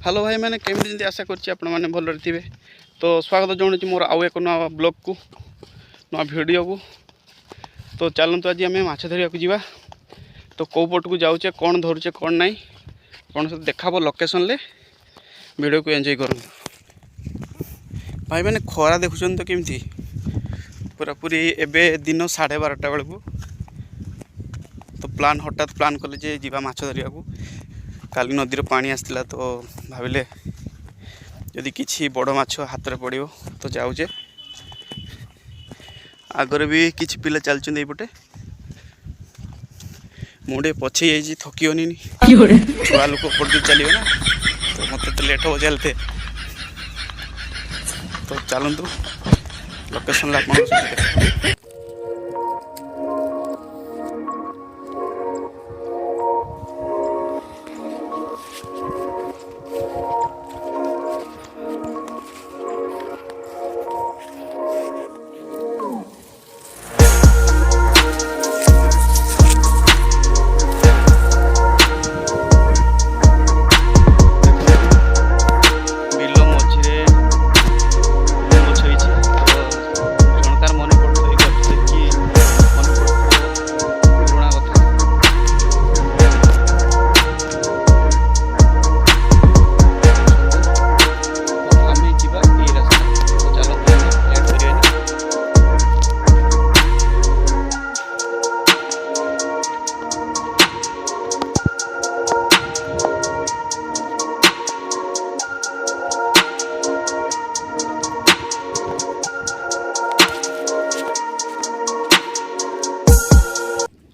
Hello भाई मैंने केमी आशा कर भल थे। तो स्वागत जनाऊँ मोर आउ एक नुआ ब्लॉग को नुआ वीडियो को। तो चलतु आज आम माछ धरिया जावा। तो कौ पट को जाऊे कौन धरुचे कौन ना कौन सब देखा लोकेशन ले वीडियो को एंजॉय करूँ। भाई मैंने खरा देखुं तो केमती पूरा पूरी एबे दिन 12:30 बेलू। तो प्लान हठात प्लान कले जे जीवा माछ धरिया को। काली नदी पानी आसला तो भाविले यदि किसी बड़ माछ हाथ में पड़ो तो जाऊे। आगर भी किसी पिला चलते पटे मुझे पछे जाइए थकिवनी छुआ लोक पड़ चलिए ना। तो मत तो लेट हो चलते। तो चलतु लोकेशन आप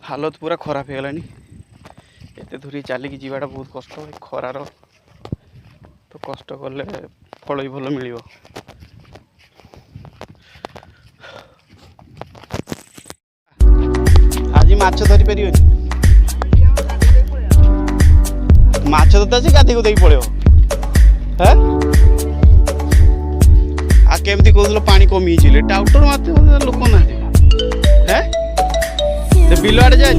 हालत पूरा खराब हो गलानी। एत दूरी चलिकी जीवाटा बहुत कष्ट खरार। तो कष्ट कले फल भी भल मिल। आज माछ धरी पार माछ धरते से गाधी गुधी पड़ो है। आ केमती कहूल पानी कमी टाउटर मारते लोक ना है बिल आड़े जाए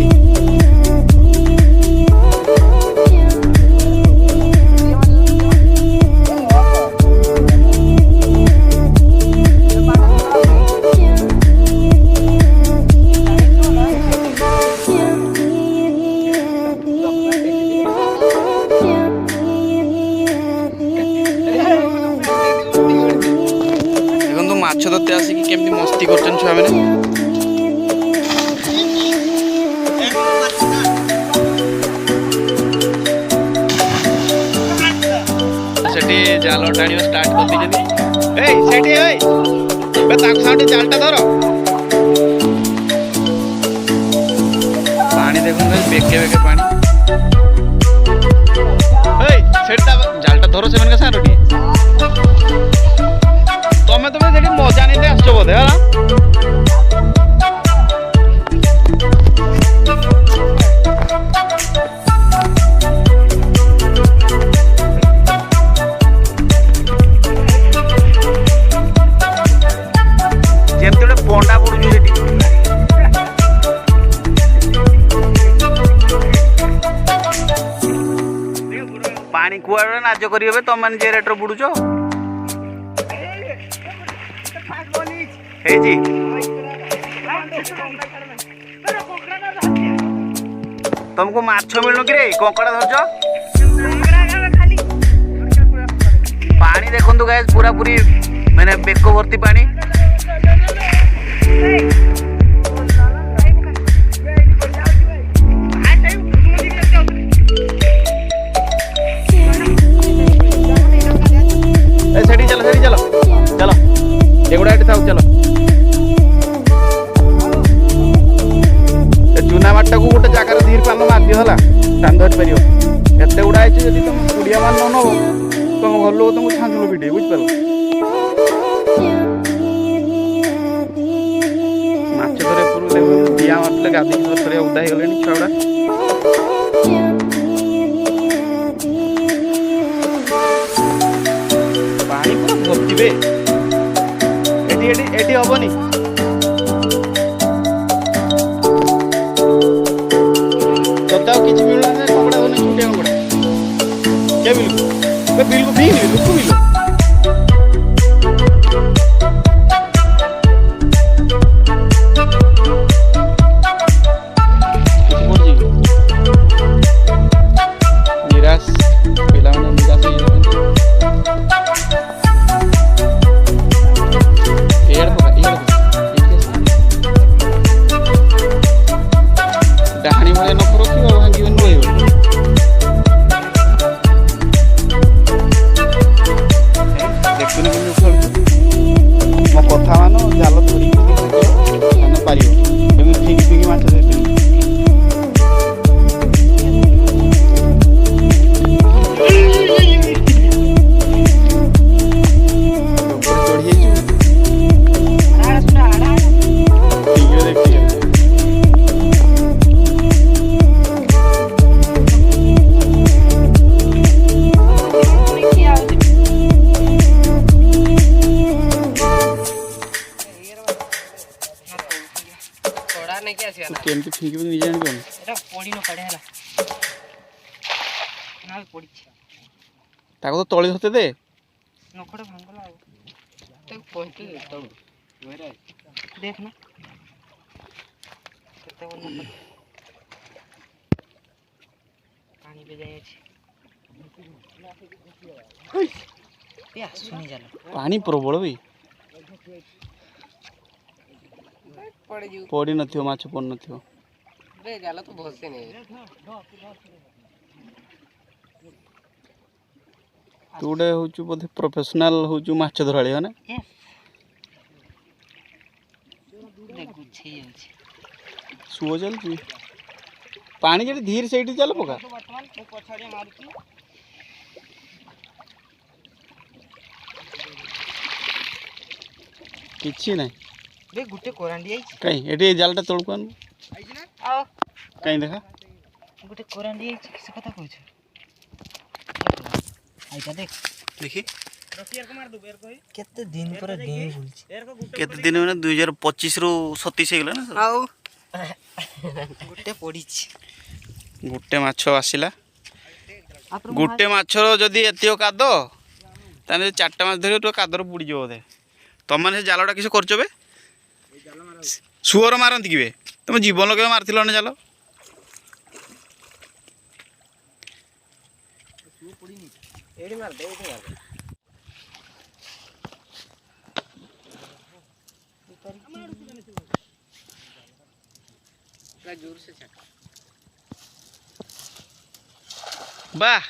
देखो माछ धरते आसिक केमती मस्ती कर छुआ मैंने। जाल टाणी स्टार्ट कर जालटा धर पानी देखो बेके बेके पानी जालटा धर से सार तमें तुम्हें मजा नहीं आस बोधे है। पंडा पड़ू पानी कुआड़े नाच करेंगे तुम मैंने जे रेट बुड़ुच तुमको माछ मिलू कि कंकड़ा धरच पानी देखु गाइस पूरा पूरी मैंने बेक भर्ती पानी। चलो चलो एगुड़ा चलो चूना माटा को गोटे जगार धीर पान मार है टान धरी पार एत गुड़ा जब तुम कुड़िया मान न तुम घर लोग तुमको छाँचल भिड़े बुझिपार माछ धरे पूर्व दिया मारे गाधी थोड़े उदा हो गले छुआ पानी पूरा भर्ती एटी हेनी तो किसी मिलना कंकड़ा छुटिया कंकड़ा क्या मिलू। बिल्कुल भी नहीं रुको भी लो निराश पिलाने निराश एड़ पका एड़ डाहानी भले न करो कि भांगी बन रही हो देखुनी कि मो कथा मान जाल धरी माने पारियो एमि फिंगी फिंगी माछ देते केमती फिंगी नि जानि कोन एटा पड़ी न पड़े हला ना पड़ी ताको तो तळी होते दे नखडे भांगला ते पहुंचे तळू वेरे देख ना केते वन पानी पे जाय अछि या सुनी जाला पानी प्रबल भी पड़ी न थियो माछ पड़ न थियो बे जाला तो बहुत से नहीं तू उडे होचु बोधे प्रोफेशनल होचु माछ धराळी हने देखु छी सुओ चल छी पानी जेडी धीर सेठी चल पका वर्तमान मु पछाडी मारुची किछि नै बे गुटे कोरांडी आइछि कई एटी जालटा तोड़ कोन आइछि ना आओ कई देखा गुटे कोरांडी आइछि किस कथा कहछ आइता देख देखि रसियर को मार दो बेर कहि केते दिन पर गेम बुलछि केते दिन में 2025 रु 37 हेगला ना आओ गुटे पड़ीछि गुटे माछ आसिला गुटे माछर जदी एतियो कादो ताने चारटा माछ धरि तो कादर बुडी जो दे तुम माने जालटा किस करछो बे सुअर मारती कि तुम जीवन लगे मार्थिल ना जाल वाह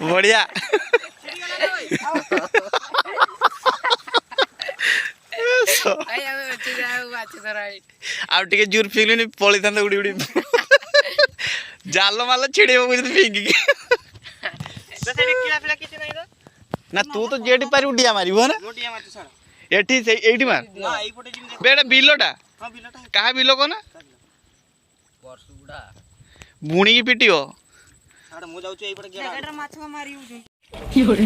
बढ़िया आउ जोर फिंगली पलि था उड़ी उड़ी जाल माल छिड़े फिंगिक ना तू तो जेटी पारि उडिया मारिबो ना एठी से एठी मार बेटा बिलोटा कहा बिलो को ना बुणी की पिटियो मु जाउछु एई पटे गेडा माछ मारिउ की होरे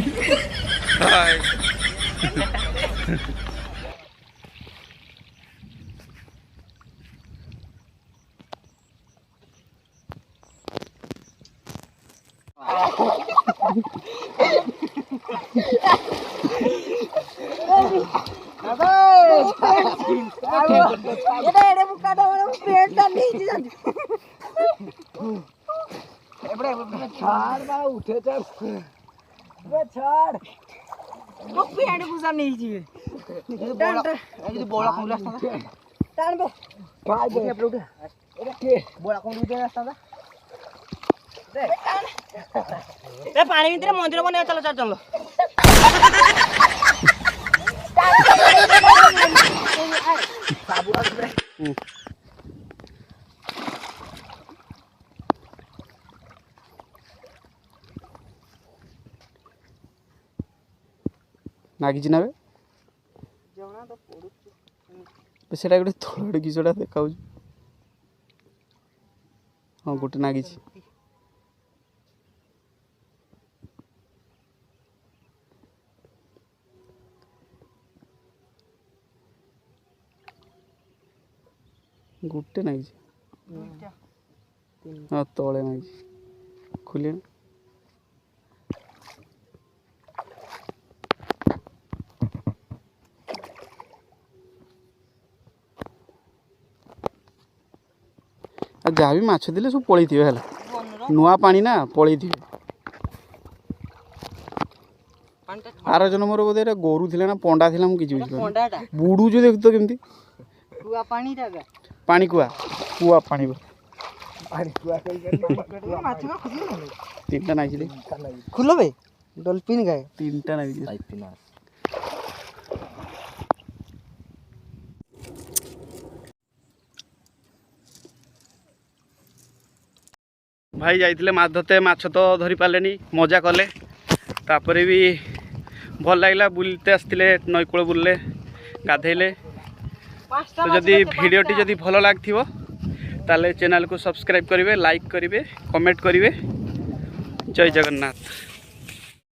हाय एडे बुकाडा पेटटा नीचे जांदी एबड़े छाड़ बा उठे चल बे छाड़ वो पेड़ बुसा नहीं जी ये बोला कौन रास्ता था टान बे काय बे एबड़े उठे एबे के बोला कौन उठे रास्ता था दे ए पानी भीतर मंदिर बने चलो चल चलो नागिची ना सेटा गोटे थोड़े किसटा देखा हाँ गोटे नागिची गोटे नागिची हाँ तले ना खुले जहाँ भी माछ देले सब पलि थे नुआ पानी ना पलि थे आर जन्म बोधे गोरु थे ना पंडा थी मुझे बुड़ू जो देख तो केमती पानी कुआ कुआ पानी तीन टा नागिले खुलो बे डॉल्फिन गाय तीन टा नागिले भाई जाइए माछ धरते माछ तो धरी पारे मजा कले तापर भी भल लगे बुलते आसते नईकूल बुलले गाधेले तो जदि भिडियोटी जदि भल लगे ताले चैनल को सब्सक्राइब करेंगे लाइक करेंगे कमेंट करेंगे जय जगन्नाथ।